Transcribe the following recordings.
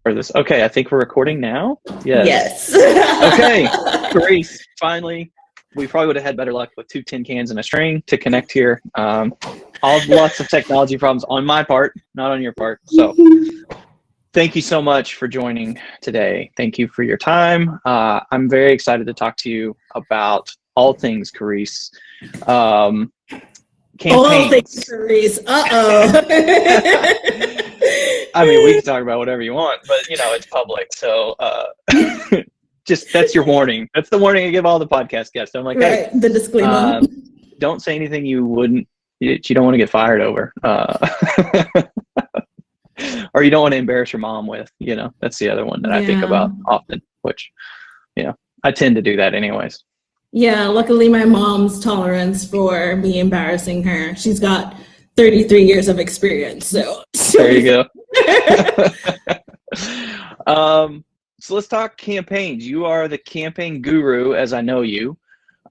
for this. Okay, I think we're recording now. Yes. Okay, Caresse, finally, we probably would have had better luck with 2 tin cans and a string to connect here. Lots of technology problems on my part, not on your part. So thank you so much for joining today. Thank you for your time. I'm very excited to talk to you about all things Caresse. Campaigns. All things Caresse. I mean, we can talk about whatever you want, but it's public. So just that's your warning. That's the warning I give all the podcast guests. I'm like, right, hey, the disclaimer. Don't say anything you don't want to get fired over. Or you don't want to embarrass your mom with, that's the other one that I think about often, which, I tend to do that anyways. Yeah, luckily my mom's tolerance for me embarrassing her. She's got 33 years of experience, so. There you go. So let's talk campaigns. You are the campaign guru, as I know you.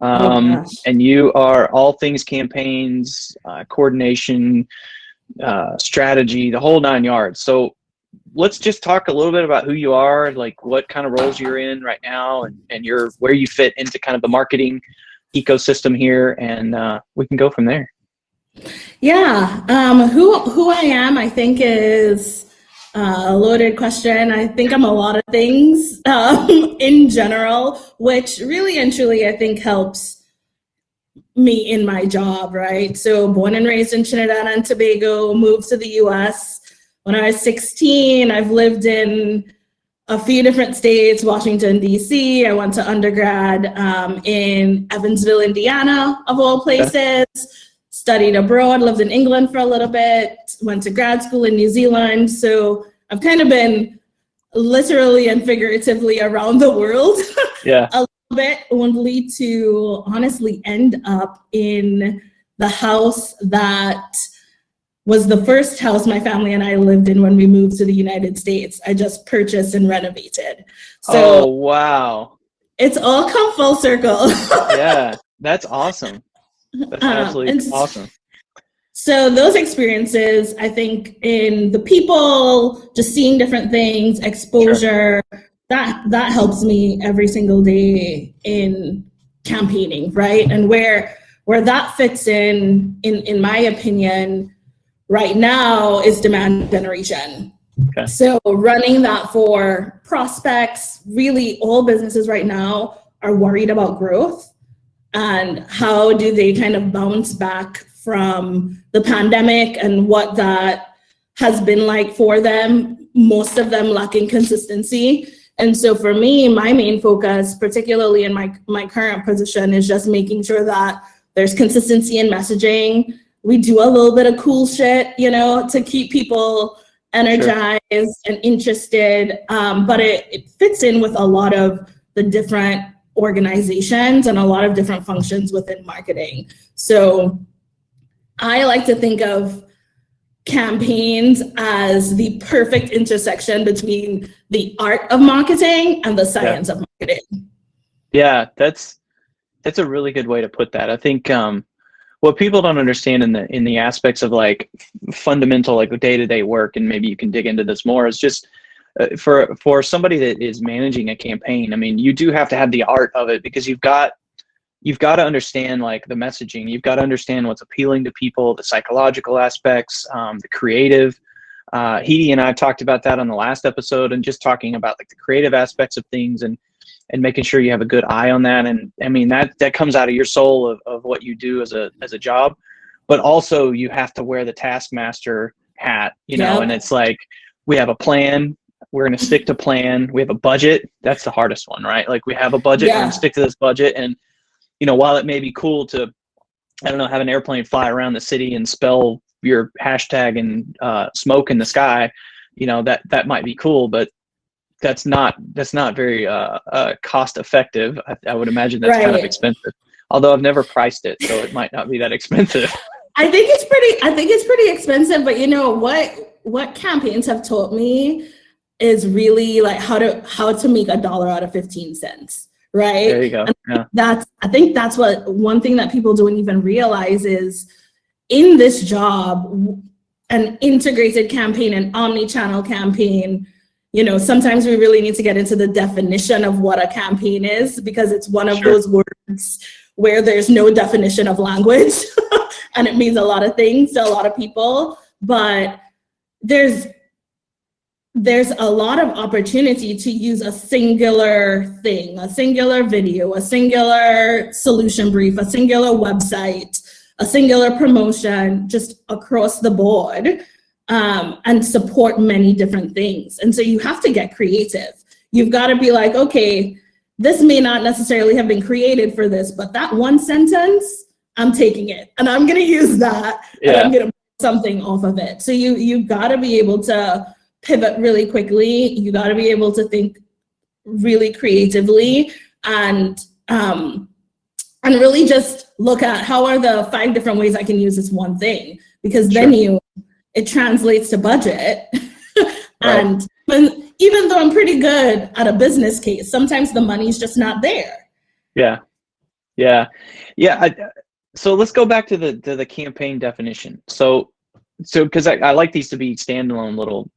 And you are all things campaigns, coordination, strategy, the whole 9 yards. So let's just talk a little bit about who you are, like what kind of roles you're in right now, and where you fit into kind of the marketing ecosystem here, and we can go from there. Yeah, who I am, I think, is a loaded question. I think I'm a lot of things in general, which really and truly I think helps me in my job, right? So born and raised in Trinidad and Tobago, moved to the US when I was 16. I've lived in a few different states, Washington, D.C. I went to undergrad in Evansville, Indiana, of all places. Studied abroad, lived in England for a little bit, went to grad school in New Zealand. So I've kind of been literally and figuratively around the world a little bit, only to honestly end up in the house that was the first house my family and I lived in when we moved to the United States. I just purchased and renovated. So, oh, wow. It's all come full circle. Yeah, that's awesome. That's absolutely awesome. So those experiences, I think, in the people, just seeing different things, exposure, that helps me every single day in campaigning, right? And where that fits in my opinion, right now is demand generation. Okay. So running that for prospects, really all businesses right now are worried about growth. And how do they kind of bounce back from the pandemic and what that has been like for them, most of them lacking consistency. And so for me, my main focus, particularly in my current position, is just making sure that there's consistency in messaging. We do a little bit of cool shit, to keep people energized and interested. But it fits in with a lot of the different organizations and a lot of different functions within marketing. So I like to think of campaigns as the perfect intersection between the art of marketing and the science of marketing. Yeah, that's a really good way to put that. I think what people don't understand in the aspects of like fundamental, like day-to-day work, and maybe you can dig into this more, is just for somebody that is managing a campaign. I mean, you do have to have the art of it, because you've got to understand like the messaging. You've got to understand what's appealing to people, the psychological aspects, the creative. Heidi and I talked about that on the last episode, and just talking about like the creative aspects of things, and making sure you have a good eye on that. And I mean, that comes out of your soul of what you do as a job, but also you have to wear the taskmaster hat, and it's like, we have a plan. We're going to stick to plan. We have a budget. That's the hardest one, right? Like, we have a budget. We're going to stick to this budget. And, while it may be cool to, I don't know, have an airplane fly around the city and spell your hashtag and smoke in the sky, that might be cool, but that's not very cost effective. I would imagine that's kind of expensive. Although I've never priced it, so it might not be that expensive. I think it's pretty expensive, but what campaigns have taught me is really like how to make $1 out of 15 cents, right? There you go. Yeah. I think that's what one thing that people don't even realize is, in this job, an integrated campaign, an omni-channel campaign, sometimes we really need to get into the definition of what a campaign is, because it's one of those words where there's no definition of language and it means a lot of things to a lot of people. But there's a lot of opportunity to use a singular thing, a singular video, a singular solution brief, a singular website, a singular promotion, just across the board, and support many different things. And so you have to get creative. You've got to be like, okay, this may not necessarily have been created for this, but that one sentence, I'm taking it and I'm going to use that, and I'm going to put something off of it. So you've got to be able to pivot really quickly. You got to be able to think really creatively, and really just look at how are the 5 different ways I can use this one thing, because then it translates to budget. And even though I'm pretty good at a business case, sometimes the money's just not there. Yeah. So let's go back to the campaign definition. So because I like these to be standalone little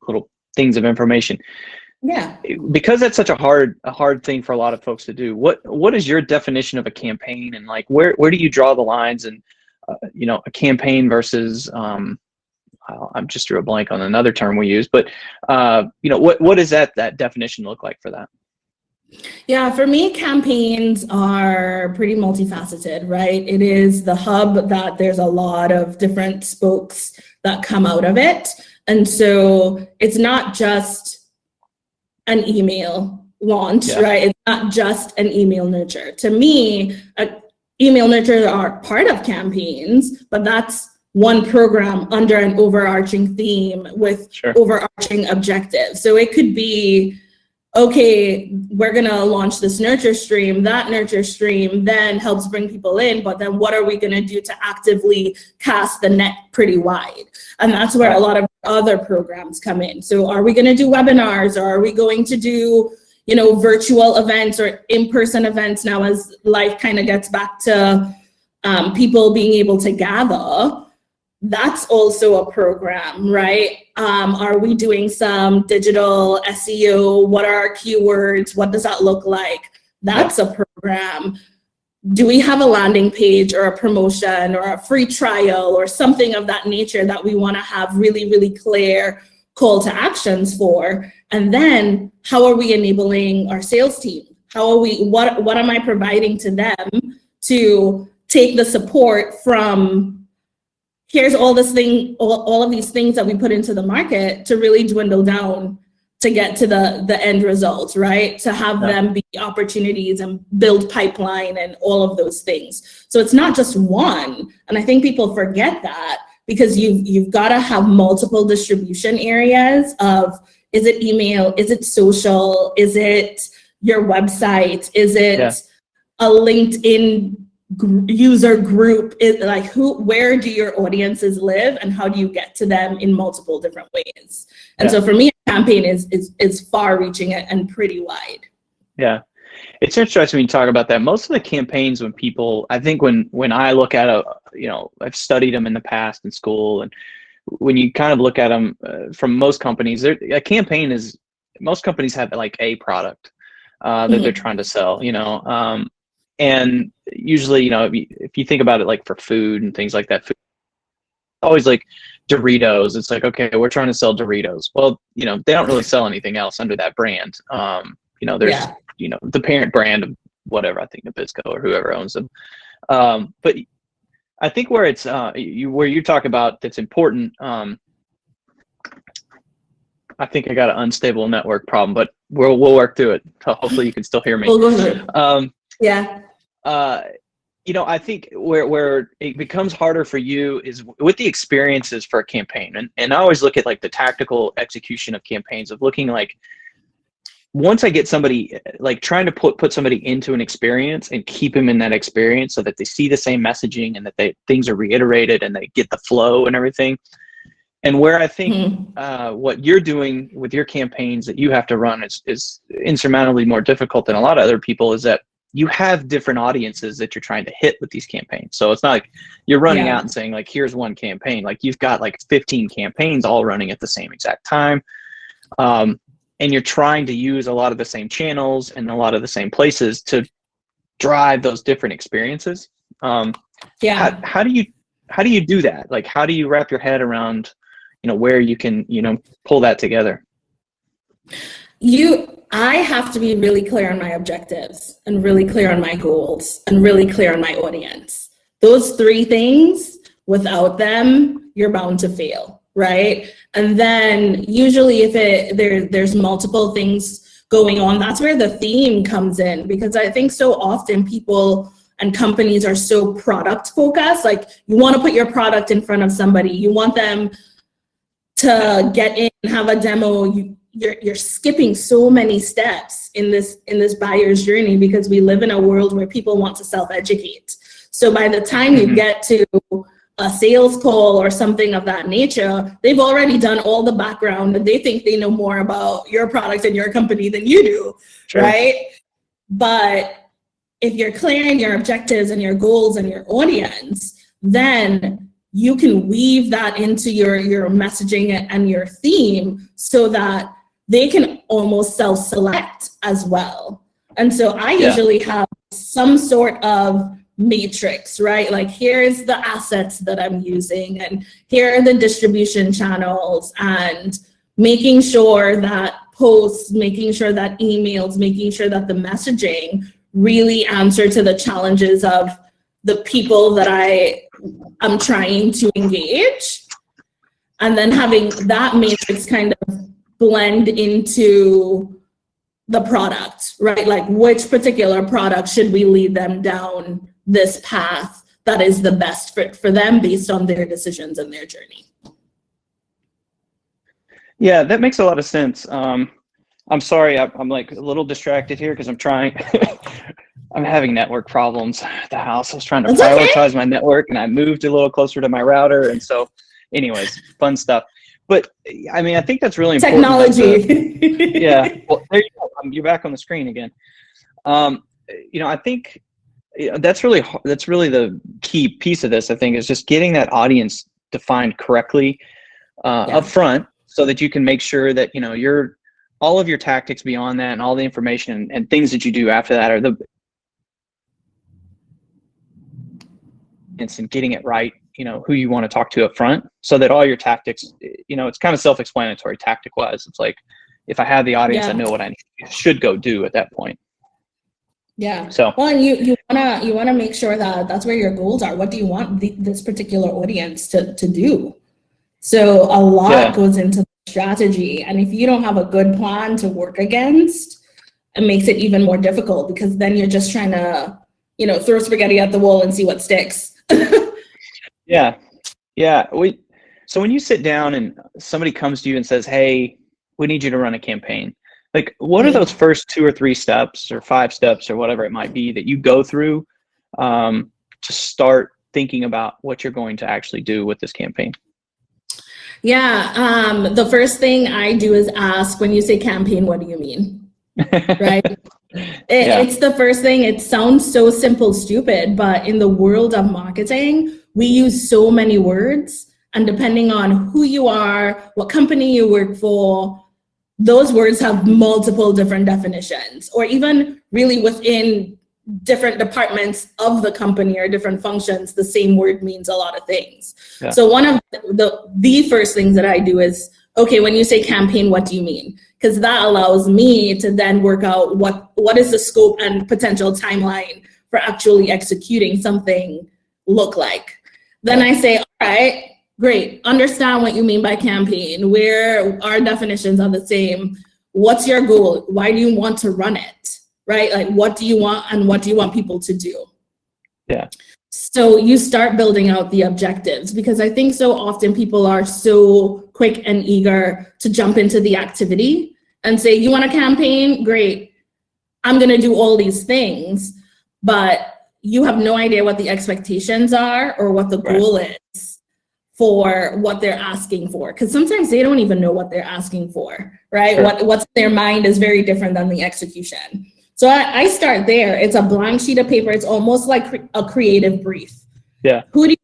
things of information. Yeah. Because that's such a hard thing for a lot of folks to do. What is your definition of a campaign, and like where do you draw the lines, and a campaign versus I'm just drew a blank on another term we use, but what does that definition look like for that? Yeah, for me, campaigns are pretty multifaceted, right? It is the hub that there's a lot of different spokes that come out of it. And so it's not just an email launch, right? It's not just an email nurture. To me, email nurture are part of campaigns, but that's one program under an overarching theme with overarching objectives. So it could be, okay, we're gonna launch this nurture stream. That nurture stream then helps bring people in, but then what are we gonna do to actively cast the net pretty wide? And that's where a lot of other programs come in. So are we gonna do webinars, or are we going to do, virtual events or in-person events now as life kind of gets back to people being able to gather? That's also a program, right? Are we doing some digital SEO? What are our keywords? What does that look like? That's a program. Do we have a landing page or a promotion or a free trial or something of that nature that we want to have really, really clear call to actions for? And then how are we enabling our sales team? What am I providing to them to take the support from, here's all of these things that we put into the market, to really dwindle down to get to the end results, right? To have them be opportunities and build pipeline and all of those things. So it's not just one. And I think people forget that, because you've got to have multiple distribution areas of, is it email? Is it social? Is it your website? Is it a LinkedIn user group? Is like, where do your audiences live, and how do you get to them in multiple different ways? And so for me, a campaign is far reaching and pretty wide. Yeah. It's interesting when you talk about that. Most of the campaigns, when people, I think when I look at I've studied them in the past in school, and when you kind of look at them from most companies, a campaign is, most companies have like a product that they're trying to sell, and usually, if you think about it, like for food and things like that, food, always like Doritos. It's like, okay, we're trying to sell Doritos. Well, they don't really sell anything else under that brand. There's, the parent brand of whatever, I think Nabisco or whoever owns them. But I think where it's, where you talk about that's important, I think I got an unstable network problem, but we'll work through it. Hopefully you can still hear me. I think where it becomes harder for you is with the experiences for a campaign. And I always look at like the tactical execution of campaigns, of looking like, once I get somebody, like trying to put somebody into an experience and keep them in that experience so that they see the same messaging and that things are reiterated and they get the flow and everything. And where I think what you're doing with your campaigns that you have to run is insurmountably more difficult than a lot of other people, is that you have different audiences that you're trying to hit with these campaigns. So it's not like you're running out and saying like, here's one campaign. Like you've got like 15 campaigns all running at the same exact time. and you're trying to use a lot of the same channels and a lot of the same places to drive those different experiences. Yeah. How do you do that? Like, how do you wrap your head around, where you can, pull that together? I have to be really clear on my objectives and really clear on my goals and really clear on my audience. Those three things, without them, you're bound to fail, right? And then usually if there's multiple things going on, that's where the theme comes in, because I think so often people and companies are so product focused. Like, you want to put your product in front of somebody, you want them to get in, have a demo. You're skipping so many steps in this buyer's journey, because we live in a world where people want to self-educate. So by the time you get to a sales call or something of that nature, they've already done all the background, and they think they know more about your product and your company than you do, sure. Right? But if you're clear in your objectives and your goals and your audience, then you can weave that into your messaging and your theme so that they can almost self-select as well. And so I usually have some sort of matrix, right? Like, here's the assets that I'm using, and here are the distribution channels, and making sure that posts, making sure that emails, making sure that the messaging really answer to the challenges of the people that I'm trying to engage, and then having that matrix kind of blend into the product, right? Like, which particular product should we lead them down this path that is the best fit for them based on their decisions and their journey. Yeah, that makes a lot of sense. I'm sorry, I'm like a little distracted here because I'm trying. I'm having network problems at the house. I was trying to prioritize my network, and I moved a little closer to my router. And so, anyways, fun stuff. But I mean, I think that's really important. Technology. Yeah. Well, there you go. You're back on the screen again. I think that's really the key piece of this. I think is just getting that audience defined correctly up front, so that you can make sure that all of your tactics beyond that and all the information and things that you do after that are and getting it right, who you want to talk to up front, so that all your tactics, it's kind of self-explanatory tactic wise. It's like, if I have the audience, I know what I should go do at that point. Yeah. So, well, and you wanna make sure that that's where your goals are. What do you want this particular audience to do? So a lot goes into the strategy, and if you don't have a good plan to work against, it makes it even more difficult, because then you're just trying to, throw spaghetti at the wall and see what sticks. Yeah. So when you sit down and somebody comes to you and says, "Hey, we need you to run a campaign," like, what are those first 2 or 3 steps or 5 steps or whatever it might be that you go through to start thinking about what you're going to actually do with this campaign? Yeah, the first thing I do is ask, when you say campaign, what do you mean? Right? It's the first thing. It sounds so simple, stupid, but in the world of marketing, we use so many words, and depending on who you are, what company you work for, those words have multiple different definitions, or even really within different departments of the company or different functions, the same word means a lot of things. Yeah. So one of the first things that I do is, okay, when you say campaign, what do you mean? Because that allows me to then work out what is the scope and potential timeline for actually executing something look like. Then I say, all right, great, understand what you mean by campaign, where our definitions are the same. What's your goal? Why do you want to run it? Right? Like, what do you want, and what do you want people to do? Yeah. So you start building out the objectives, because I think so often people are so quick and eager to jump into the activity and say, you want a campaign? Great. I'm going to do all these things, but you have no idea what the expectations are or what the goal is for what they're asking for. Because sometimes they don't even know what they're asking for, right? Sure. What's in their mind is very different than the execution. So I start there. It's a blank sheet of paper. It's almost like a creative brief. Yeah. Who do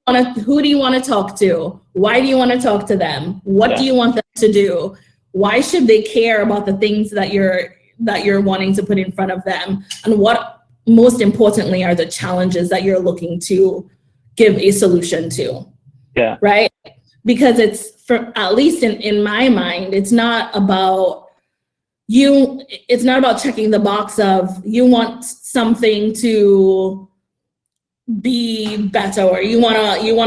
you want to talk to? Why do you want to talk to them? What do you want them to do? why should they care about the things that you're wanting to put in front of them, and what most importantly are the challenges that you're looking to give a solution to. Yeah. Right? Because it's, for at least in my mind, it's not about checking the box of you want something to be better, or you want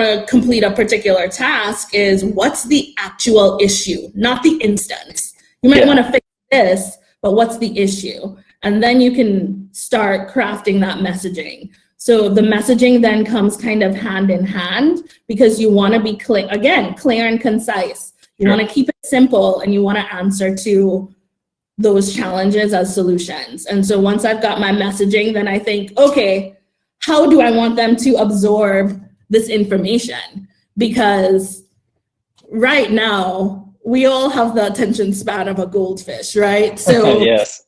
to complete a particular task. Is what's the actual issue, not the instance. You might want to fix this, but what's the issue? And then you can start crafting that messaging. So the messaging then comes kind of hand in hand, because you want to be clear and concise. You want to keep it simple, and you want to answer to those challenges as solutions. And so once I've got my messaging, then I think, okay, how do I want them to absorb this information? Because right now, we all have the attention span of a goldfish, right? So yes.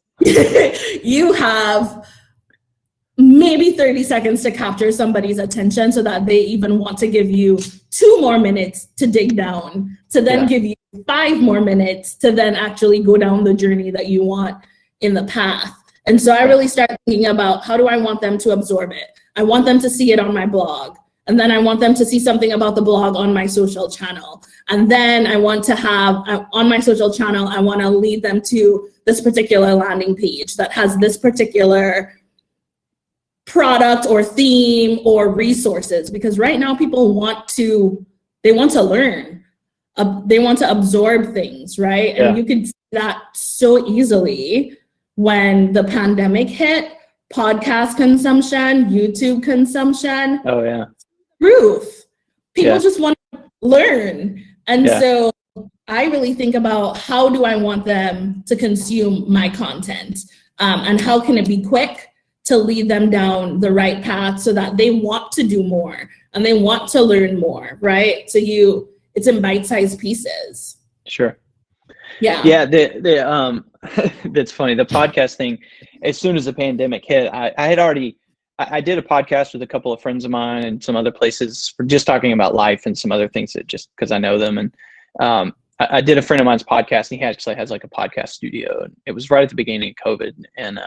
You have maybe 30 seconds to capture somebody's attention so that they even want to give you 2 more minutes to dig down, to then give you 5 more minutes to then actually go down the journey that you want in the path. And so I really start thinking about, how do I want them to absorb it? I want them to see it on my blog. And then I want them to see something about the blog on my social channel. And then I want to have, on my social channel, I want to lead them to this particular landing page that has this particular product or theme or resources. Because right now people want to learn. They want to absorb things, right? And you can see that so easily when the pandemic hit. Podcast consumption, YouTube consumption. Oh yeah. Roof. People just want to learn. And so I really think about, how do I want them to consume my content? And how can it be quick to lead them down the right path so that they want to do more and they want to learn more, right? So it's in bite-sized pieces. Sure. Yeah. Yeah. That's funny. The podcast thing, as soon as the pandemic hit, I did a podcast with a couple of friends of mine and some other places for just talking about life and some other things, that just because I know them. And I did a friend of mine's podcast, and he actually has like a podcast studio, and it was right at the beginning of COVID. And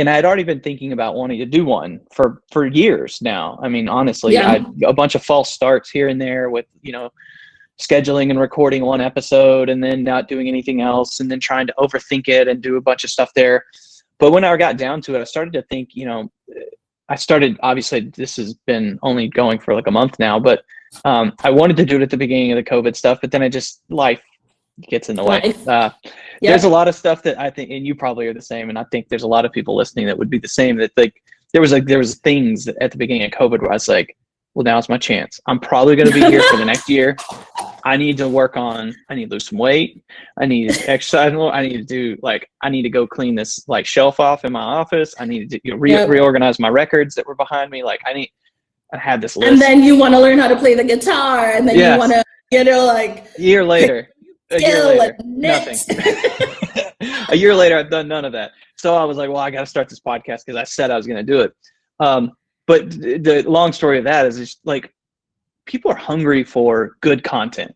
I had already been thinking about wanting to do one for years now. I mean, honestly, I a bunch of false starts here and there with, scheduling and recording one episode and then not doing anything else, and then trying to overthink it and do a bunch of stuff there. But when I got down to it, I started to think, obviously this has been only going for like a month now, but I wanted to do it at the beginning of the COVID stuff, but then life gets in the way. There's a lot of stuff that I think, and you probably are the same, and I think there's a lot of people listening that would be the same, that like there was things that at the beginning of COVID where I was like, well, now's my chance. I'm probably going to be here for the next year. I need to lose some weight. I need to exercise more. I need to go clean this like shelf off in my office. I need to reorganize my records that were behind me. Like I had this list. And then you want to learn how to play the guitar, and then you want to, a year later, nothing. A year later, I've done none of that. So I was like, well, I got to start this podcast because I said I was going to do it. But the long story of that is just like, people are hungry for good content.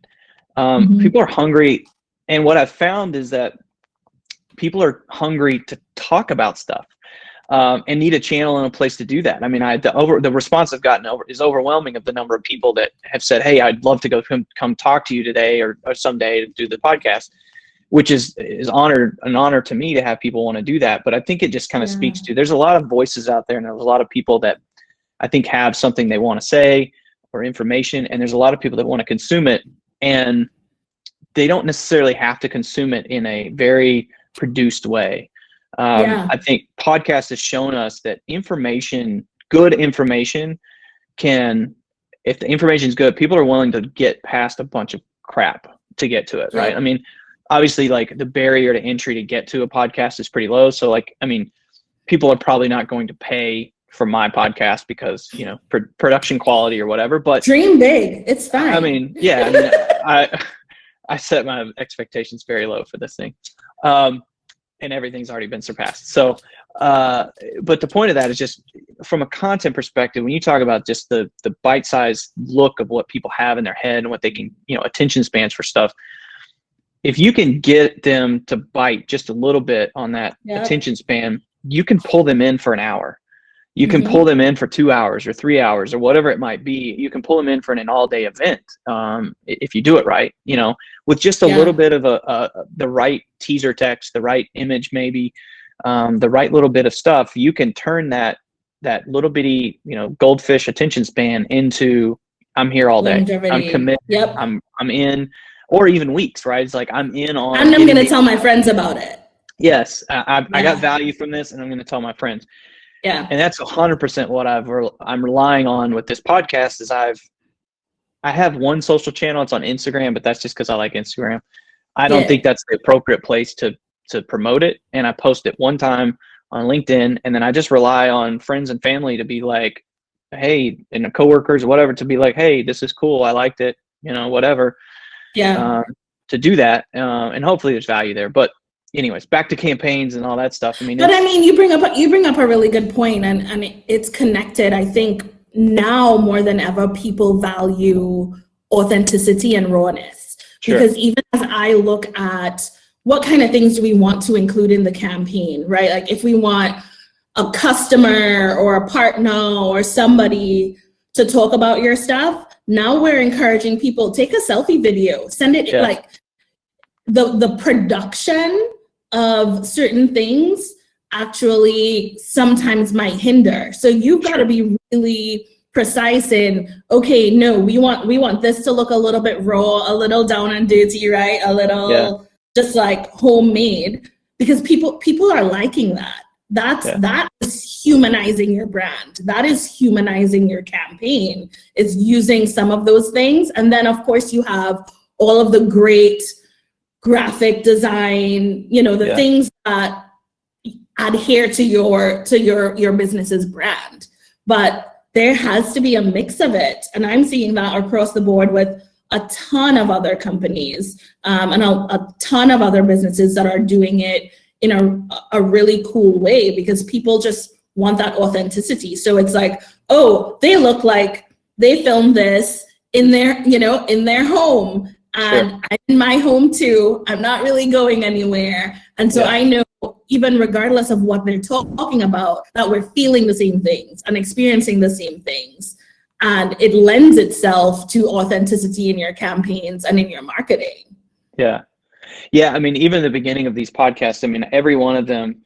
People are hungry. And what I've found is that people are hungry to talk about stuff and need a channel and a place to do that. I mean, the response I've gotten is overwhelming of the number of people that have said, hey, I'd love to come talk to you today or someday to do the podcast, which is an honor to me to have people want to do that. But I think it just kind of speaks to, there's a lot of voices out there, and there's a lot of people that I think have something they want to say or information, and there's a lot of people that want to consume it, and they don't necessarily have to consume it in a very produced way. I think podcast has shown us that good information if the information is good, people are willing to get past a bunch of crap to get to it, right? I mean, obviously, like the barrier to entry to get to a podcast is pretty low. So like, I mean, people are probably not going to pay for my podcast because, production quality or whatever, but dream big. It's fine. I mean, I set my expectations very low for this thing. And everything's already been surpassed. So, but the point of that is just from a content perspective, when you talk about just the bite-sized look of what people have in their head and what they can, attention spans for stuff, if you can get them to bite just a little bit on that attention span, you can pull them in for an hour. You can pull them in for 2 hours or 3 hours or whatever it might be. You can pull them in for an all-day event if you do it right, you know, with just a little bit of the right teaser text, the right image, maybe the right little bit of stuff. You can turn that little bitty, you know, goldfish attention span into I'm here all day. Longevity. I'm committed. I'm in, or even weeks, right? It's like I'm in on. And I'm going to tell my friends about it. Yes, I got value from this, and I'm going to tell my friends. Yeah. And that's 100% what I'm relying on with this podcast is I have one social channel. It's on Instagram, but that's just because I like Instagram. I don't think that's the appropriate place to promote it. And I post it one time on LinkedIn, and then I just rely on friends and family to be like, hey, and coworkers or whatever, to be like, hey, this is cool. I liked it, you know, whatever. Yeah. To do that. And hopefully there's value there. But anyways, back to campaigns and all that stuff. I mean, but I mean, you bring up a really good point, and it's connected. I think now more than ever, people value authenticity and rawness. Sure. Because even as I look at what kind of things do we want to include in the campaign, right? Like if we want a customer or a partner or somebody to talk about your stuff, now we're encouraging people, take a selfie video, send it. Like the production of certain things actually sometimes might hinder. So you've got to be really precise in, okay, no, we want this to look a little bit raw, a little down and dirty, right? A little just like homemade, because people are liking that. That is humanizing your brand. That is humanizing your campaign. It's using some of those things. And then of course you have all of the great graphic design, you know, the things that adhere to your business's brand. But there has to be a mix of it. And I'm seeing that across the board with a ton of other companies and a ton of other businesses that are doing it in a really cool way, because people just want that authenticity. So it's like, oh, they look like they filmed this in their home. And I'm in my home too. I'm not really going anywhere. And so I know, even regardless of what they're talking about, that we're feeling the same things and experiencing the same things. And it lends itself to authenticity in your campaigns and in your marketing. Yeah. Yeah. I mean, even in the beginning of these podcasts, I mean, every one of them,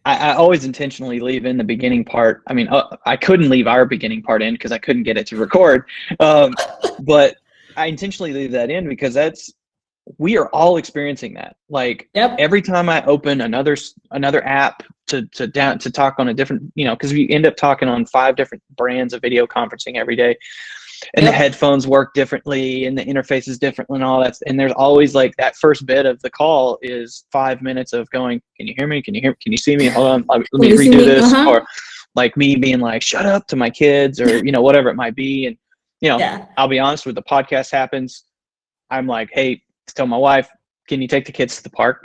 I always intentionally leave in the beginning part. I mean, I couldn't leave our beginning part in because I couldn't get it to record. But I intentionally leave that in because we are all experiencing that. Like every time I open another app to talk on a different, you know, because we end up talking on 5 different brands of video conferencing every day, and the headphones work differently and the interface is different and all that. And there's always like that first bit of the call is 5 minutes of going, can you hear me? Can you see me? Hold on. Let me redo this. Or like me being like, shut up to my kids, or, you know, whatever it might be. And, you know, I'll be honest, when the podcast happens, I'm like, hey, tell my wife, can you take the kids to the park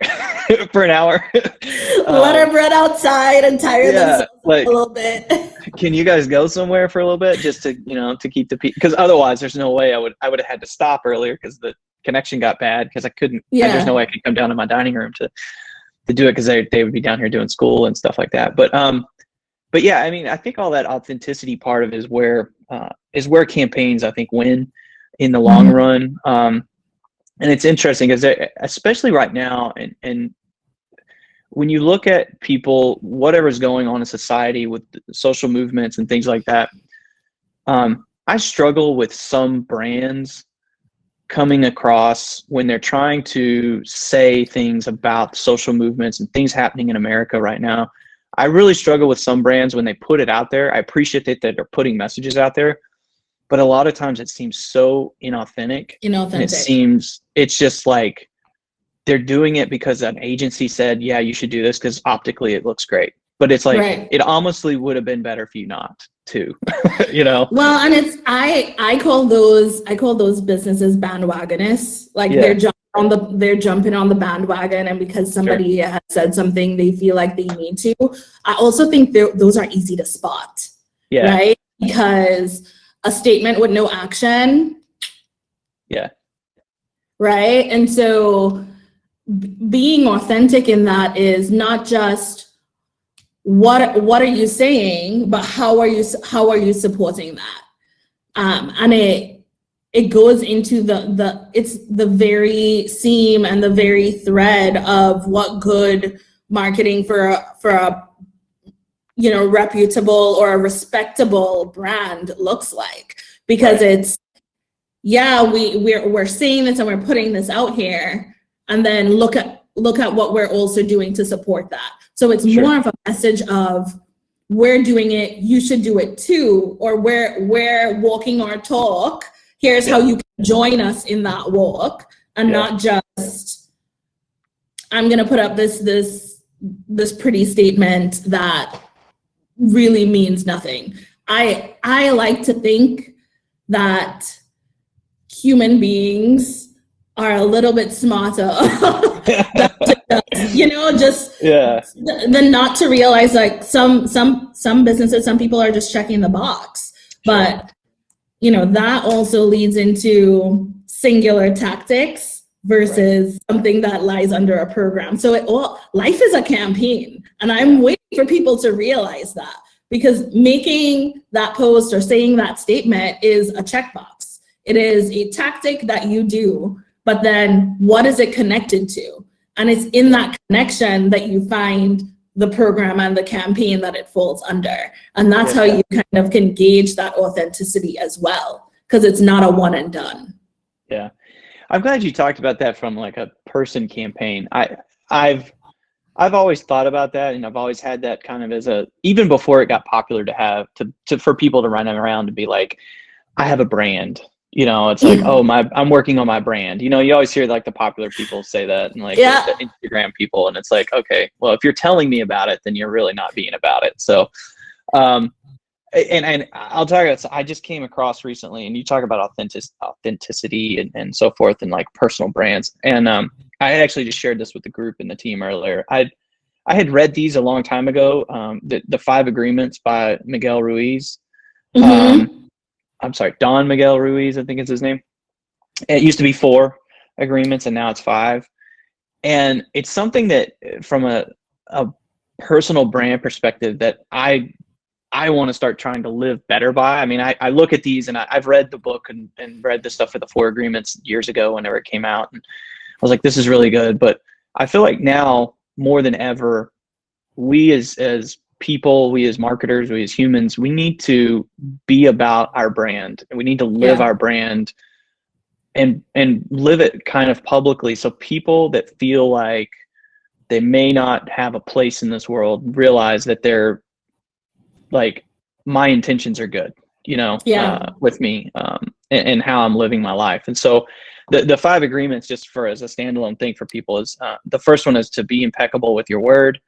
for an hour? Let them run outside and tire themselves like, a little bit. Can you guys go somewhere for a little bit just to, you know, to keep the peace? Because otherwise there's no way I would have had to stop earlier because the connection got bad, because I couldn't, there's no way I could come down to my dining room to do it, because they would be down here doing school and stuff like that. But yeah, I mean, I think all that authenticity part of it is where campaigns, I think, win in the long run. And it's interesting because especially right now, and when you look at people, whatever's going on in society with social movements and things like that, I struggle with some brands coming across when they're trying to say things about social movements and things happening in America right now. I really struggle with some brands when they put it out there. I appreciate that they're putting messages out there, but a lot of times it seems so inauthentic. And it's just like they're doing it because an agency said, yeah, you should do this because optically it looks great. But it's like, it honestly would have been better for you not to, you know? Well, and it's, I call those businesses bandwagonists. Like they're jumping on the bandwagon, and because somebody has said something, they feel like they need to. I also think those are easy to spot, right? Because a statement with no action, right? And so being authentic in that is not just what are you saying, but how are you supporting that? And it goes into it's the very seam and the very thread of what good marketing for a reputable or a respectable brand looks like, because it's, we're saying this and we're putting this out here, and then look at what we're also doing to support that. So it's more of a message of, we're doing it, you should do it too, or we're walking our talk. Here's how you can join us in that walk, and not just, I'm gonna put up this pretty statement that really means nothing. I like to think that human beings are a little bit smarter than not to realize, like, some businesses, some people are just checking the box. But that also leads into singular tactics versus something that lies under a program. So life is a campaign, and I'm waiting for people to realize that, because making that post or saying that statement is a checkbox. It is a tactic that you do, but then what is it connected to? And it's in that connection that you find the program and the campaign that it falls under. And that's how you kind of can gauge that authenticity as well, because it's not a one and done. Yeah. I'm glad you talked about that from like a person campaign. I've always thought about that, and I've always had that kind of as even before it got popular, to have for people to run around and be like, I have a brand. It's like, I'm working on my brand. You always hear like the popular people say that, and like the Instagram people, and it's like, okay, well, if you're telling me about it, then you're really not being about it. So, and I'll tell you, I just came across recently, and you talk about authenticity and so forth, and like personal brands. And I had actually just shared this with the group and the team earlier. I had read these a long time ago, the 5 Agreements by Miguel Ruiz. I'm sorry, Don Miguel Ruiz, I think is his name. It used to be 4 agreements, and now it's 5. And it's something that, from a personal brand perspective, that I want to start trying to live better by. I mean, I look at these, and I've read the book and read the stuff for the 4 agreements years ago whenever it came out. And I was like, this is really good. But I feel like now more than ever, we as people, we as marketers, we as humans, we need to be about our brand, and we need to live our brand and live it kind of publicly, so people that feel like they may not have a place in this world realize that they're like, my intentions are good, with me, and how I'm living my life. And so the 5 agreements, just as a standalone thing for people, is the first one is to be impeccable with your word.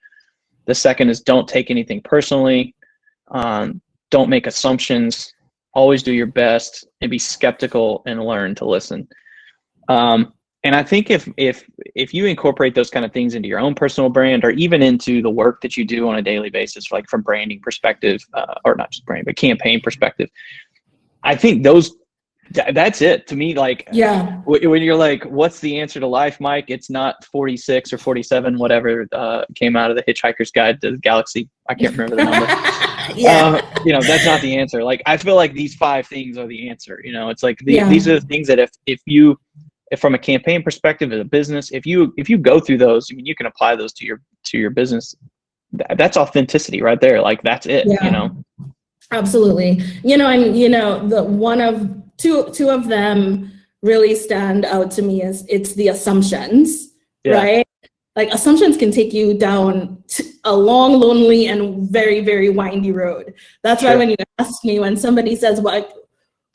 The second is don't take anything personally. Don't make assumptions. Always do your best, and be skeptical, and learn to listen. And I think if you incorporate those kind of things into your own personal brand, or even into the work that you do on a daily basis, like from branding perspective, or not just branding, but campaign perspective, I think that's it to me. Like, when you're like, what's the answer to life, Mike? It's not 46 or 47, whatever came out of the Hitchhiker's Guide to the Galaxy. I can't remember the number. That's not the answer. Like, I feel like these 5 things are the answer. It's like these are the things that if from a campaign perspective, as a business, if you go through those, I mean, you can apply those to your business. That's authenticity right there. Like, that's it. Absolutely. The one of two of them really stand out to me is it's the assumptions, right? Like, assumptions can take you down a long, lonely, and very, very windy road. That's why when you ask me, when somebody says, I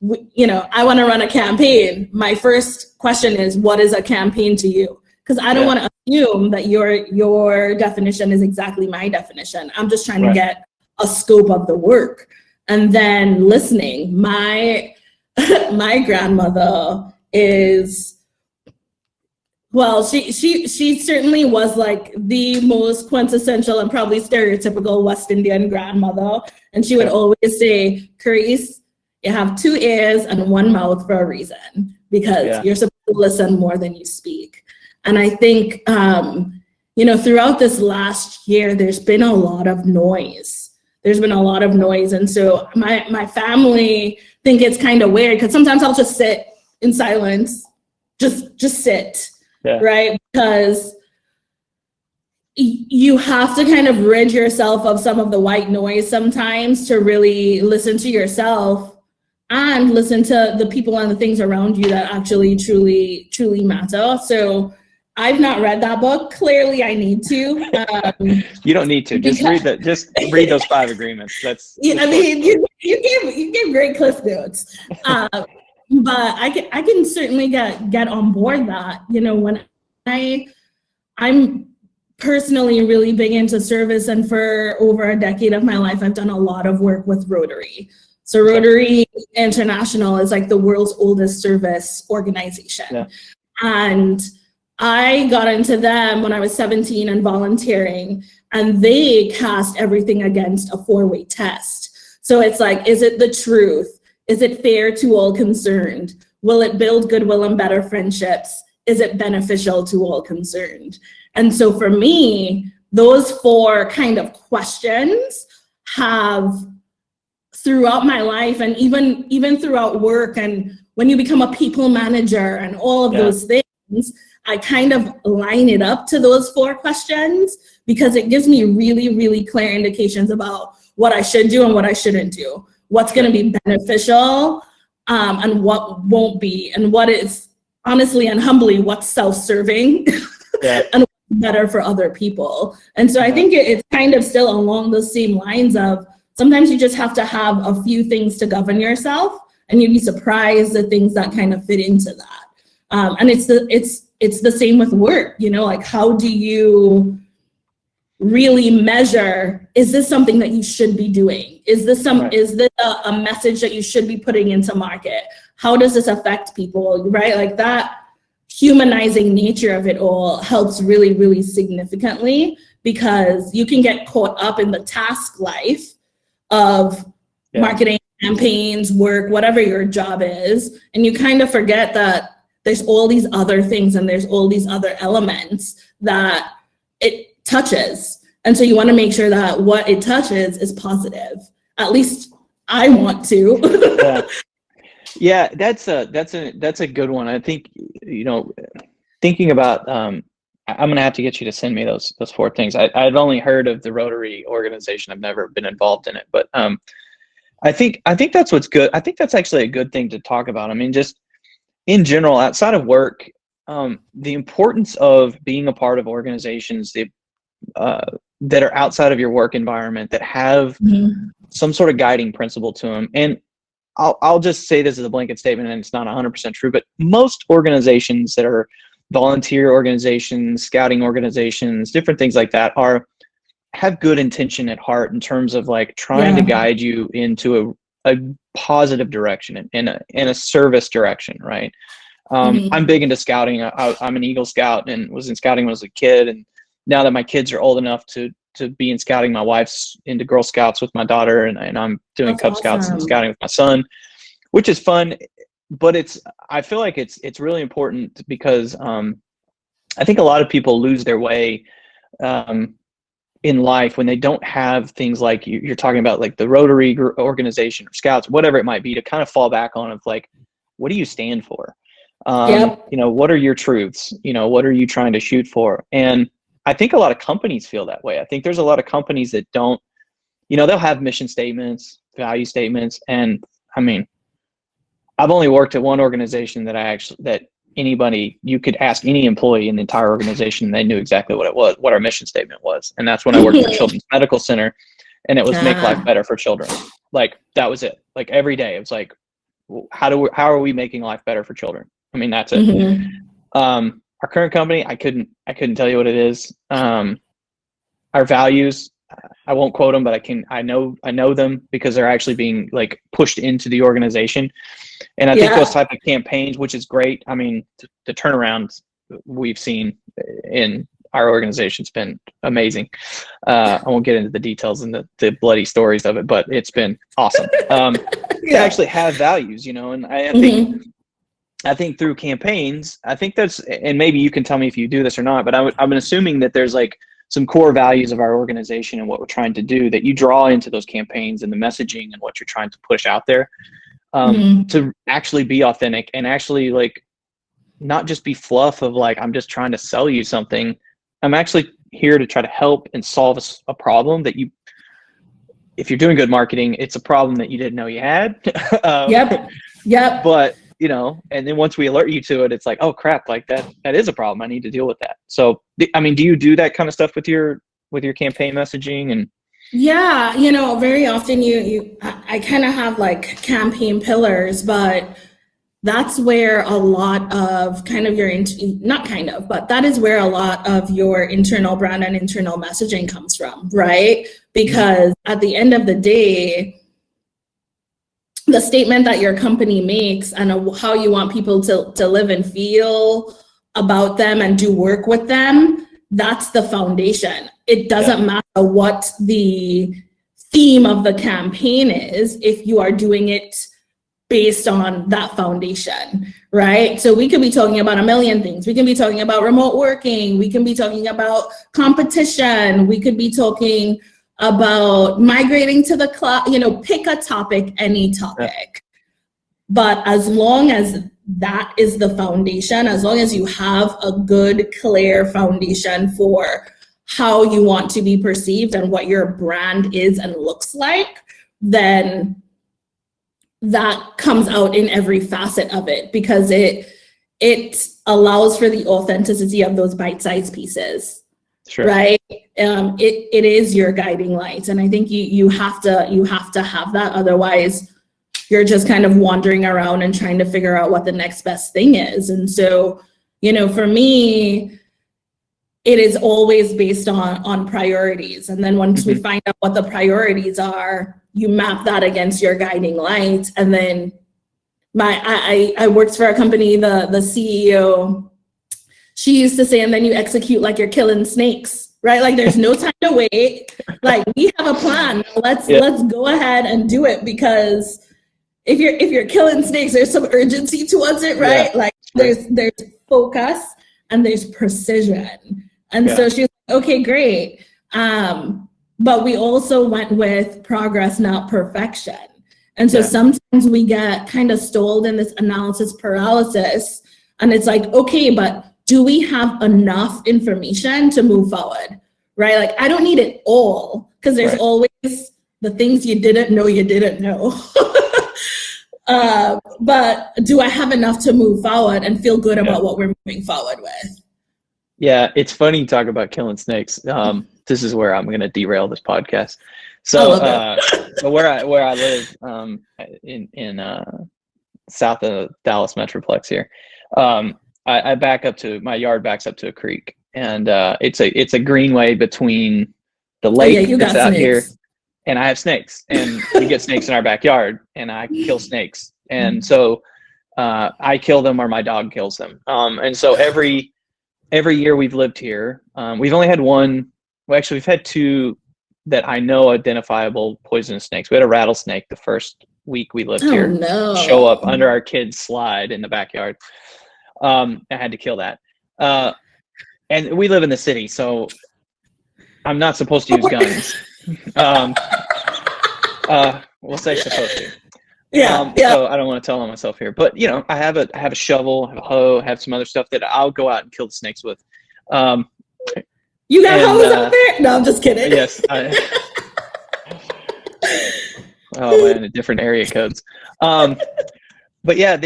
want to run a campaign, my first question is, what is a campaign to you? Because I don't want to assume that your definition is exactly my definition. I'm just trying to get a scope of the work. And then listening. My grandmother is, well, she certainly was like the most quintessential and probably stereotypical West Indian grandmother. And she would always say, Caresse, you have 2 ears and 1 mouth for a reason, because you're supposed to listen more than you speak. And I think, throughout this last year, there's been a lot of noise. And so my family think it's kind of weird because sometimes I'll just sit in silence, just sit, right? Because you have to kind of rid yourself of some of the white noise sometimes to really listen to yourself and listen to the people and the things around you that actually truly matter. So I've not read that book. Clearly I need to. You don't need to. Just read those 5 agreements. That's you gave great cliff notes. But I can certainly get on board that. When I'm personally really big into service, and for over a decade of my life, I've done a lot of work with Rotary. So Rotary International is like the world's oldest service organization. Yeah. And I got into them when I was 17 and volunteering, and they cast everything against a 4-way test. So it's like, is it the truth? Is it fair to all concerned? Will it build goodwill and better friendships? Is it beneficial to all concerned? And so for me, those 4 kind of questions have, throughout my life and even throughout work, and when you become a people manager and all of those things, I kind of line it up to those 4 questions because it gives me really, really clear indications about what I should do and what I shouldn't do, what's going to be beneficial and what won't be, and what is honestly and humbly what's self-serving and what's better for other people. And so I think it's kind of still along those same lines of sometimes you just have to have a few things to govern yourself, and you'd be surprised the things that kind of fit into that. And it's the same with work, like how do you really measure, is this something that you should be doing? Is this a message that you should be putting into market? How does this affect people, right? Like that humanizing nature of it all helps really, really significantly, because you can get caught up in the task life of marketing campaigns, work, whatever your job is, and you kind of forget that there's all these other things and there's all these other elements that it touches. And so you want to make sure that what it touches is positive. At least I want to. Yeah, that's a good one. I think, thinking about, I'm going to have to get you to send me those 4 things. I've only heard of the Rotary organization. I've never been involved in it, but I think that's what's good. I think that's actually a good thing to talk about. I mean, just in general, outside of work, the importance of being a part of organizations that are outside of your work environment, that have some sort of guiding principle to them. And I'll just say this as a blanket statement, and it's not 100% true, but most organizations that are volunteer organizations, scouting organizations, different things like that have good intention at heart in terms of like trying to guide you into a positive direction and a service direction, right? I'm big into scouting. I'm an Eagle Scout and was in scouting when I was a kid. And now that my kids are old enough to be in scouting, my wife's into Girl Scouts with my daughter, and I'm doing Cub Scouts and scouting with my son, which is fun. But I feel like it's really important because I think a lot of people lose their way in life when they don't have things like you're talking about, like the Rotary organization or Scouts, whatever it might be, to kind of fall back on of like, what do you stand for? What are your truths? What are you trying to shoot for? And I think a lot of companies feel that way. I think there's a lot of companies that don't, they'll have mission statements, value statements. And I mean, I've only worked at one organization that you could ask any employee in the entire organization, and they knew exactly what it was, what our mission statement was. And that's when I worked at Children's Medical Center, and it was make life better for children. Like that was it. Like every day it was like, how are we making life better for children? I mean, that's it. Our current company, I couldn't tell you what it is. Our values, I won't quote them, but I know them because they're actually being like pushed into the organization. And I think those type of campaigns, which is great. I mean, the turnaround we've seen in our organization's been amazing. I won't get into the details and the bloody stories of it, but it's been awesome. To actually have values, and I think I think through campaigns, I think that's, and maybe you can tell me if you do this or not, but I'm assuming that there's like some core values of our organization and what we're trying to do that you draw into those campaigns and the messaging and what you're trying to push out there, to actually be authentic and actually like not just be fluff of like, I'm just trying to sell you something. I'm actually here to try to help and solve a problem that you, if you're doing good marketing, it's a problem that you didn't know you had. Yep. But, you know, and then once we alert you to it, it's like, oh crap, like that is a problem. I need to deal with that. So, I mean, do you do that kind of stuff with your campaign messaging? And Yeah, very often I kind of have like campaign pillars, but that's where a lot of kind of your, not kind of, but that is where a lot of your internal brand and internal messaging comes from, right? Because at the end of the day, the statement that your company makes and how you want people to live and feel about them and do work with them, that's the foundation. It doesn't matter what the theme of the campaign is if you are doing it based on that foundation, right? So we could be talking about a million things. We can be talking about remote working. We can be talking about competition. We could be talking about migrating to the cloud, pick a topic, any topic. But as long as that is the foundation, as long as you have a good, clear foundation for how you want to be perceived and what your brand is and looks like, then that comes out in every facet of it, because it allows for the authenticity of those bite-sized pieces. Sure. Right? It is your guiding light, and I think you have to have that. Otherwise, you're just kind of wandering around and trying to figure out what the next best thing is. And so, for me, it is always based on priorities. And then once we find out what the priorities are, you map that against your guiding light. And then I worked for a company, the CEO, she used to say, and then you execute like you're killing snakes, right? Like there's no time to wait. Like we have a plan. Let's go ahead and do it, because if you're killing snakes, there's some urgency towards it, right? Like there's focus and there's precision. And so she's like, okay, great. But we also went with progress, not perfection. And so sometimes we get kind of stalled in this analysis paralysis, and it's like, okay, but do we have enough information to move forward, right? Like I don't need it all, because there's always the things you didn't know. But do I have enough to move forward and feel good about what we're moving forward with? Yeah, it's funny you talk about killing snakes. This is where I'm going to derail this podcast. So, so where I live, in south of Dallas Metroplex here, I back up to my yard, backs up to a creek, and it's a greenway between the lake that's out here, and I have snakes, and we get snakes in our backyard, and I kill snakes, and so I kill them or my dog kills them, and so every year we've lived here, we've only had one. Well, actually, we've had two that I know identifiable poisonous snakes. We had a rattlesnake the first week we lived here show up under our kids' slide in the backyard. I had to kill that. And we live in the city, so I'm not supposed to use guns. We'll say supposed to. So I don't want to tell on myself here, but I have a shovel, I have a hoe, I have some other stuff that I'll go out and kill the snakes with. You got hoes out there? No, I'm just kidding. Yes. Oh man, different area codes. But yeah,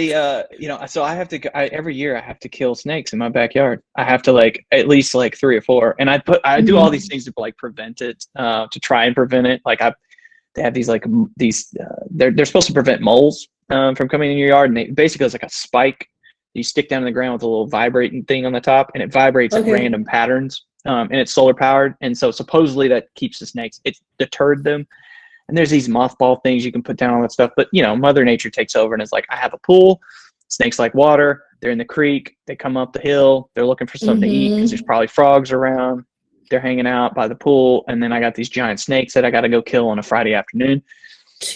so I have to. Every year I have to kill snakes in my backyard. I have to at least 3 or 4, and I do all these things to prevent it, to try and prevent it. They have these they're supposed to prevent moles from coming in your yard, and basically it's like a spike you stick down in the ground with a little vibrating thing on the top, and it vibrates at random patterns, and it's solar powered, and so supposedly that keeps the snakes. It deterred them. And there's these mothball things you can put down, all that stuff. But, Mother Nature takes over and is like, I have a pool. Snakes like water. They're in the creek. They come up the hill. They're looking for something to eat because there's probably frogs around. They're hanging out by the pool. And then I got these giant snakes that I got to go kill on a Friday afternoon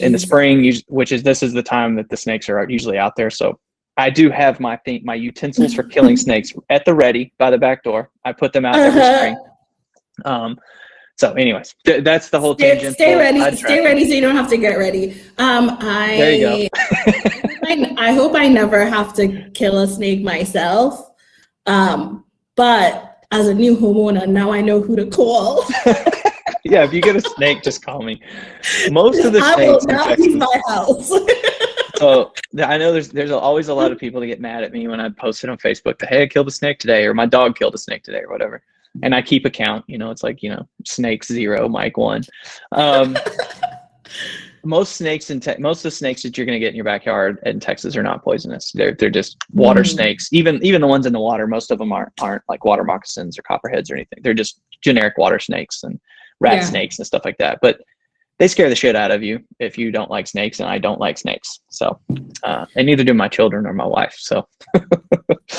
in the spring, this is the time that the snakes are usually out there. So I do have my utensils for killing snakes at the ready by the back door. I put them out every spring. So anyways, that's the whole tangent. Stay ready. Stay ready so you don't have to get ready. There you go. I hope I never have to kill a snake myself. But as a new homeowner, now I know who to call. Yeah, if you get a snake, just call me. Most of the snakes I will not leave my house. So I know there's always a lot of people that get mad at me when I post it on Facebook that, hey, I killed a snake today, or my dog killed a snake today, or whatever. And I keep a count, it's like, snakes 0, Mike 1. Most snakes most of the snakes that you're going to get in your backyard in Texas are not poisonous. They're just water snakes. Even the ones in the water, most of them aren't like water moccasins or copperheads or anything. They're just generic water snakes and rat snakes and stuff like that. But they scare the shit out of you if you don't like snakes, and I don't like snakes. So, and neither do my children or my wife. So, I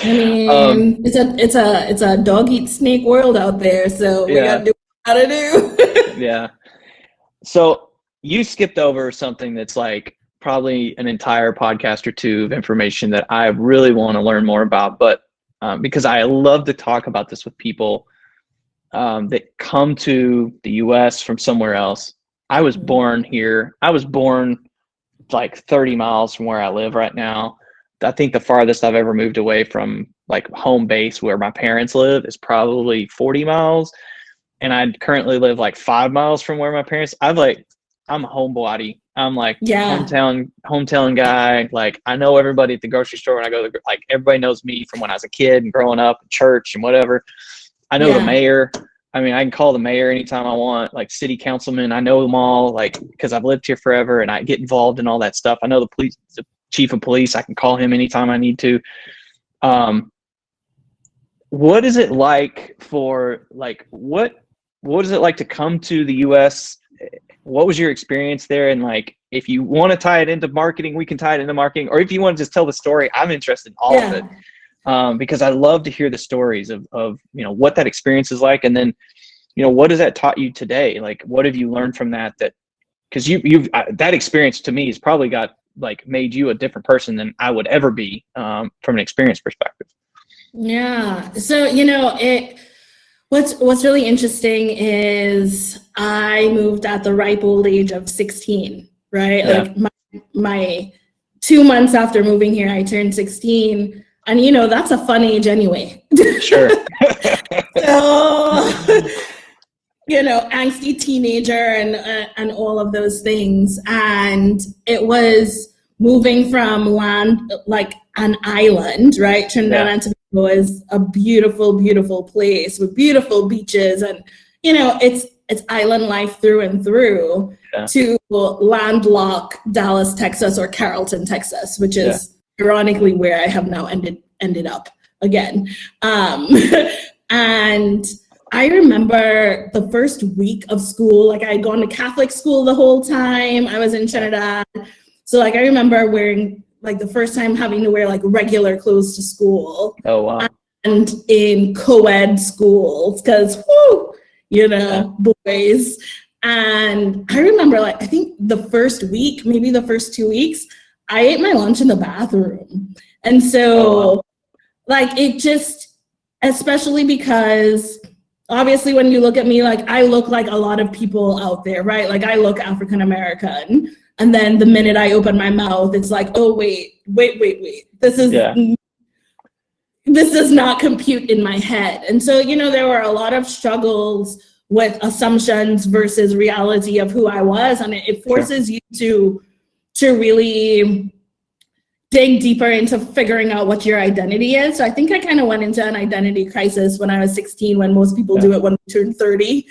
mean, it's a dog eat snake world out there. So we gotta do what we gotta do. Yeah. So you skipped over something that's like probably an entire podcast or two of information that I really want to learn more about, but because I love to talk about this with people that come to the U.S. from somewhere else. I was born here. I was born like 30 miles from where I live right now. I think the farthest I've ever moved away from like home base where my parents live is probably 40 miles. And I currently live like 5 miles from where my parents, I'm a homebody. I'm like hometown guy. Like I know everybody at the grocery store when I go to like everybody knows me from when I was a kid and growing up in church and whatever. I know the mayor. I mean, I can call the mayor anytime I want, like city councilmen. I know them all, like, because I've lived here forever and I get involved in all that stuff. I know the chief of police. I can call him anytime I need to. What is it like what is it like to come to the U.S.? What was your experience there? And like, if you want to tie it into marketing, we can tie it into marketing. Or if you want to just tell the story, I'm interested in all of it. Because I love to hear the stories of what that experience is like, and then what has that taught you today? Like, what have you learned from that? Because you've that experience to me has probably made you a different person than I would ever be from an experience perspective. Yeah. So what's really interesting is I moved at the ripe old age of 16. Right, like my 2 months after moving here, I turned 16. And that's a fun age anyway. Sure. So, angsty teenager and all of those things. And it was moving from land, like an island, right? Trinidad and Tobago is a beautiful, beautiful place with beautiful beaches, and it's island life through and through. To landlocked Dallas, Texas, or Carrollton, Texas, which is ironically where I have now ended up again. And I remember the first week of school, like I had gone to Catholic school the whole time. I was in Trinidad. So like I remember wearing like the first time having to wear like regular clothes to school. Oh wow. And in co-ed schools, because boys. And I remember like I think the first week, maybe the first 2 weeks, I ate my lunch in the bathroom. And so like it just, especially because obviously when you look at me, like I look like a lot of people out there, right? Like I look African American. And then the minute I open my mouth, it's like, oh, wait. This does not compute in my head. And so, there were a lot of struggles with assumptions versus reality of who I was. And it forces you to really dig deeper into figuring out what your identity is. So I think I kind of went into an identity crisis when I was 16, when most people do it when they turn 30.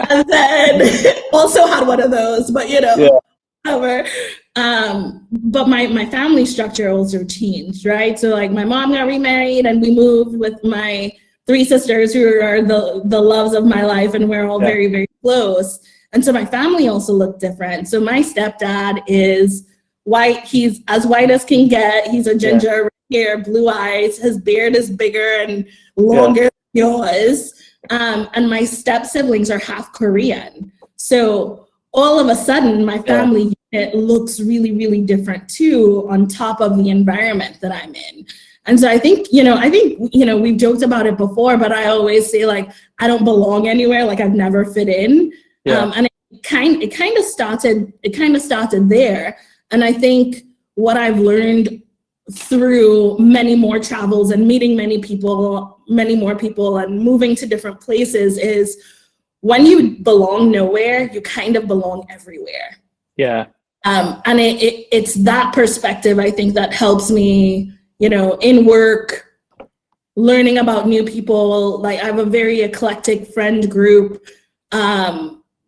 And then also had one of those, but whatever. But my family structure also changed, right? So like my mom got remarried and we moved with my 3 sisters who are the loves of my life, and we're all very, very close. And so my family also looked different. So my stepdad is white. He's as white as can get. He's a ginger, red hair, blue eyes. His beard is bigger and longer than yours. And my step siblings are half Korean. So all of a sudden, my family it looks really, really different too, on top of the environment that I'm in. And so I think, we've joked about it before, but I always say, like, I don't belong anywhere, like I've never fit in. Yeah. And it kind of started there. And I think what I've learned through many more travels and meeting many more people and moving to different places is, when you belong nowhere, you kind of belong everywhere. Yeah. And it's that perspective, I think, that helps me, in work, learning about new people. Like, I have a very eclectic friend group,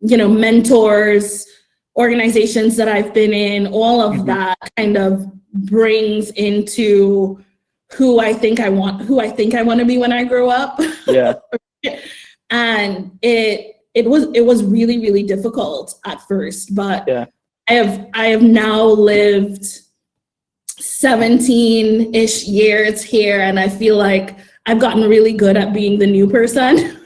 mentors, organizations that I've been in, all of that kind of brings into who I think I want to be when I grow up. Yeah. And it was really, really difficult at first, but Yeah. I have now lived 17-ish years here, and I feel like I've gotten really good at being the new person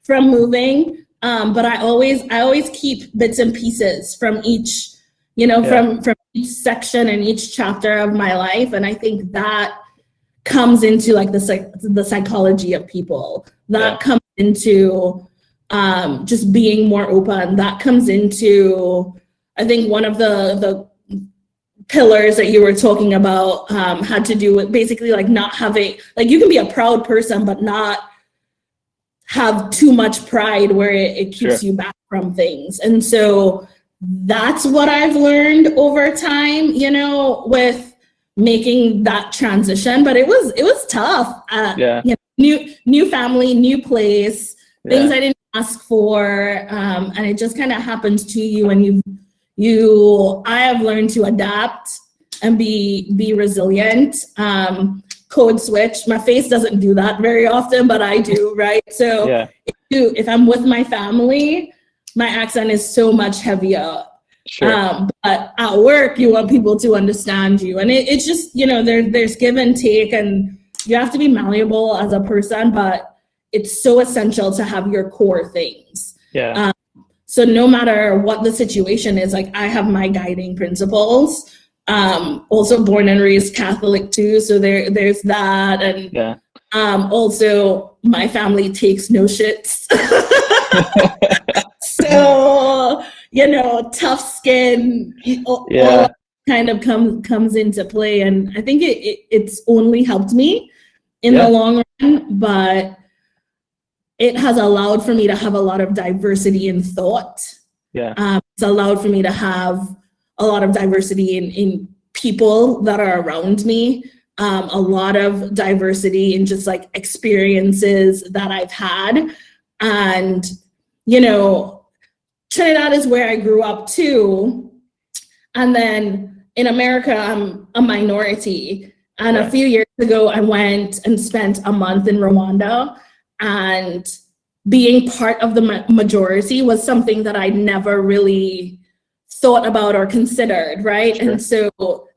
from moving. But I always keep bits and pieces from each, from each section and each chapter of my life, and I think that comes into, like, the psychology of people. That comes into just being more open. That comes into, I think, one of the pillars that you were talking about had to do with basically, like, not having, like, you can be a proud person but not have too much pride where it keeps you back from things. And so that's what I've learned over time, with making that transition. But it was tough. New family, new place, things I didn't ask for, and it just kind of happens to you. And I have learned to adapt and be resilient. Code switch. My face doesn't do that very often, but I do, right? So if I'm with my family, my accent is so much heavier. Sure. But at work, you want people to understand you. And it's just, there's give and take, and you have to be malleable as a person, but it's so essential to have your core things. Yeah. So no matter what the situation is, like, I have my guiding principles. Also born and raised Catholic too, so there's that. And also my family takes no shits. So, tough skin, all kind of comes into play. And I think it's only helped me in the long run, but it has allowed for me to have a lot of diversity in thought. It's allowed for me to have a lot of diversity in people that are around me, a lot of diversity in just, like, experiences that I've had. And, Trinidad is where I grew up too. And then in America, I'm a minority. And a few years ago, I went and spent a month in Rwanda, and being part of the majority was something that I never really thought about or considered, right? And so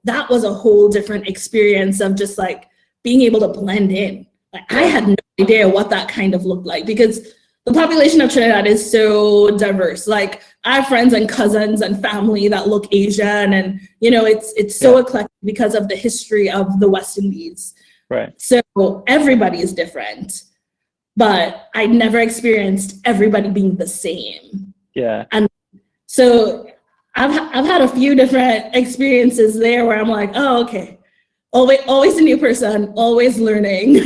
that was a whole different experience of just, like, being able to blend in. Like, I had no idea what that kind of looked like, because the population of Trinidad is so diverse. Like, I have friends and cousins and family that look Asian, and it's so eclectic because of the history of the West Indies. Right. So everybody is different, but I never experienced everybody being the same. Yeah. And so I've had a few different experiences there where I'm like, oh, okay. Always a new person, always learning,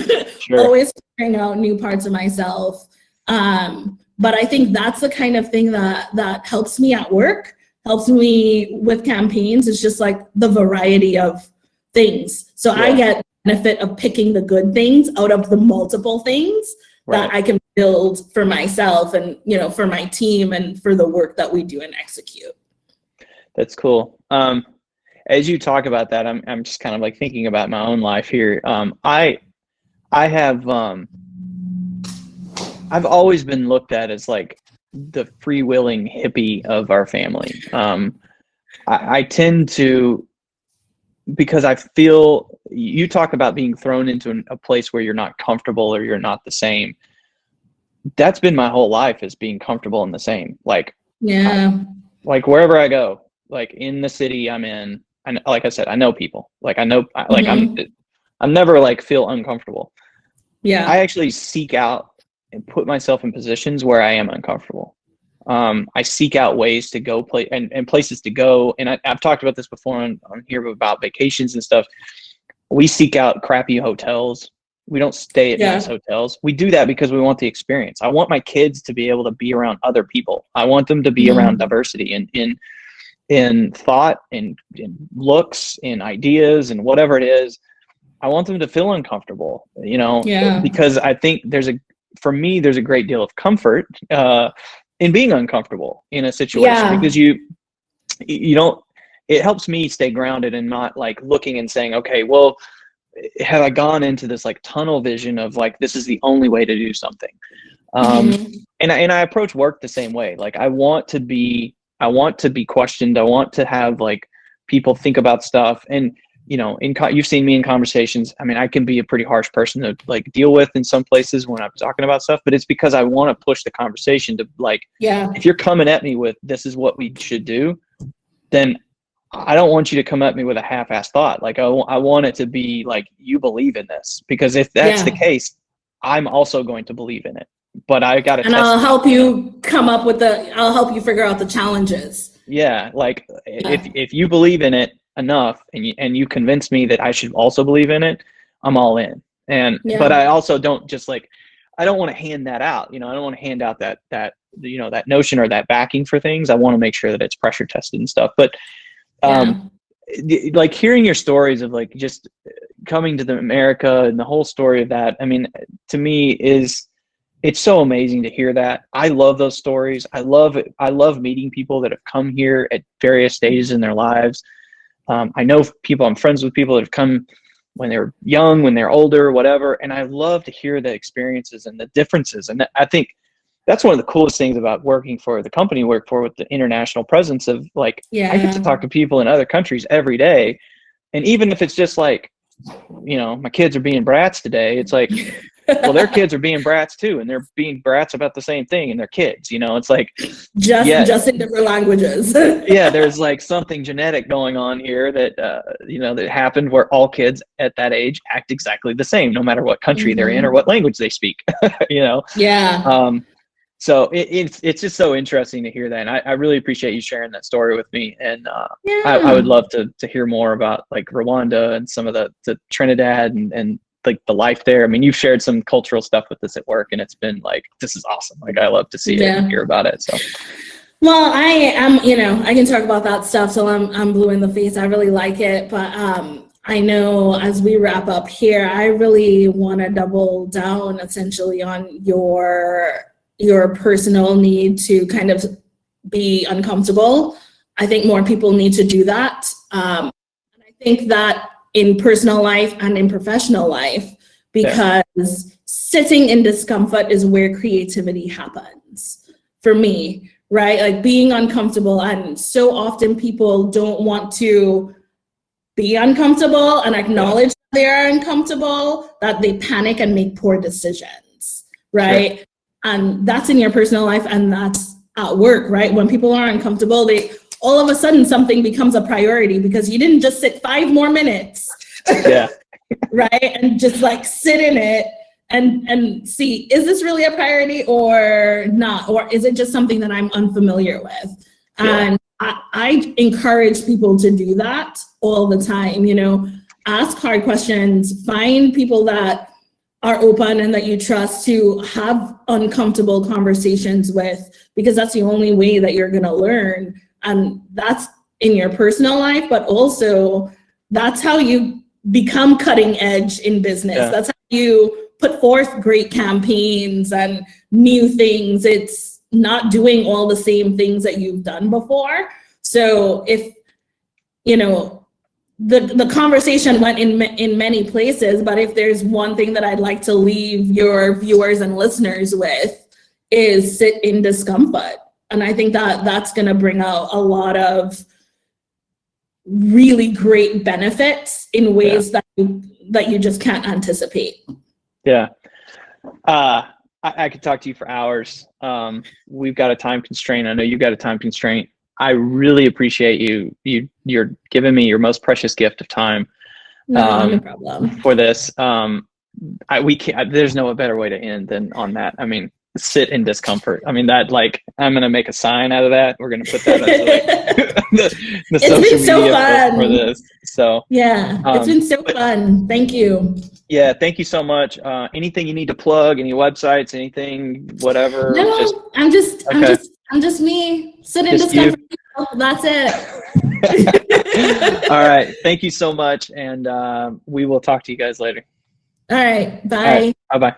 always figuring out new parts of myself. But I think that's the kind of thing that helps me at work, helps me with campaigns. It's just, like, the variety of things. So I get the benefit of picking the good things out of the multiple things that I can build for myself and, for my team and for the work that we do and execute. That's cool. As you talk about that, I'm just kind of, like, thinking about my own life here. I have I've always been looked at as, like, the freewheeling hippie of our family. I tend to, because I feel, you talk about being thrown into a place where you're not comfortable or you're not the same. That's been my whole life, is being comfortable and the same. Like, like wherever I go, like in the city I'm in, and like I said, I know people. Like I know, like Hmm. I'm never like feel uncomfortable. I Yeah. actually seek out and put myself in positions where I am uncomfortable. I seek out ways to go play and places to go. And I've talked about this before on here about vacations and stuff. We seek out crappy hotels. We don't stay at nice Yeah. hotels. We do that because we want the experience. I want my kids to be able to be around other people. I want them to be around Hmm. diversity in thought and in looks, in ideas, and whatever it is. I want them to feel uncomfortable, Yeah. because I think for me, there's a great deal of comfort in being uncomfortable in a situation Yeah. because you don't, it helps me stay grounded and not like looking and saying, okay, well, have I gone into this like tunnel vision of like, this is the only way to do something. Um, Hmm. and I approach work the same way. Like I want to be questioned. I want to have like people think about stuff. And you've seen me in conversations. I mean, I can be a pretty harsh person to like deal with in some places when I'm talking about stuff, but it's because I want to push the conversation to like, Yeah. if you're coming at me with this is what we should do, then I don't want you to come at me with a half-assed thought. Like I want it to be like you believe in this, because if that's the Yeah. case, I'm also going to believe in it. But I got to And test I'll it. help you I'll help you figure out the challenges. Yeah, like Yeah. if you believe in it enough and you convince me that I should also believe in it, I'm all in. But Yeah. I also don't just like, I don't want to hand that out. I don't want to hand out that notion or that backing for things. I want to make sure that it's pressure tested and stuff. But um, Yeah. like hearing your stories of like just coming to the America and the whole story of that, I mean, to me it's so amazing to hear that. I love those stories. I love meeting people that have come here at various stages in their lives. I know people, I'm friends with people that have come when they're young, when they're older, whatever. And I love to hear the experiences and the differences. And I think that's one of the coolest things about working for the company I work for, with the international presence of like, I get to Yeah. talk to people in other countries every day. And even if it's just like, my kids are being brats today, it's like, well, their kids are being brats too, and they're being brats about the same thing, and they're kids. It's like, yeah, Just in different languages. yeah, there's like something genetic going on here that that happened where all kids at that age act exactly the same, no matter what country they're in or Hmm. what language they speak. you know, Yeah. um, so it's just so interesting to hear that, and I really appreciate you sharing that story with me. And I would Yeah. love to hear more about like Rwanda and some of the Trinidad and like the life there. I mean, you've shared some cultural stuff with us at work, and it's been like, this is awesome. Like I love to see it and Yeah. hear about it. So Well, I am, I can talk about that stuff till I'm blue in the face. I really like it, but I know as we wrap up here, I really want to double down essentially on your personal need to kind of be uncomfortable. I think more people need to do that. And I think that in personal life and in professional life, yeah, because sitting in discomfort is where creativity happens for me, right? Like being uncomfortable. And so often people don't want to be uncomfortable and yeah, acknowledge they are uncomfortable, that they panic and make poor decisions, sure, right? And that's in your personal life and that's at work, right? When people are uncomfortable, they all of a sudden something becomes a priority because you didn't just sit 5 more minutes, yeah, right? And just like sit in it and see, is this really a priority or not? Or is it just something that I'm unfamiliar with? yeah, And I encourage people to do that all the time, ask hard questions, find people that are open and that you trust to have uncomfortable conversations with, because that's the only way that you're going to learn. And that's in your personal life, but also that's how you become cutting edge in business. yeah, That's how you put forth great campaigns and new things. It's not doing all the same things that you've done before. So if, the conversation went in many places, but if there's one thing that I'd like to leave your viewers and listeners with is sit in discomfort. And I think that that's going to bring out a lot of really great benefits in yeah, ways that you just can't anticipate. yeah. I could talk to you for hours. We've got a time constraint. I know you've got a time constraint. I really appreciate you're giving me your most precious gift of time No, no problem. for this. We can't, there's no better way to end than on that. I mean, sit in discomfort. I mean, that, like, I'm going to make a sign out of that. We're going to put that as like the It's social been so media for fun. this. So, Yeah, it's been so fun. Thank you. yeah, thank you so much. Anything you need to plug, any websites, anything, whatever, just, No, I'm just, I'm okay. just, I'm just me sitting Just you. discomfort. That's All it. right. Thank you so much. And we will talk to you guys later. All right. All right. Bye. Bye bye.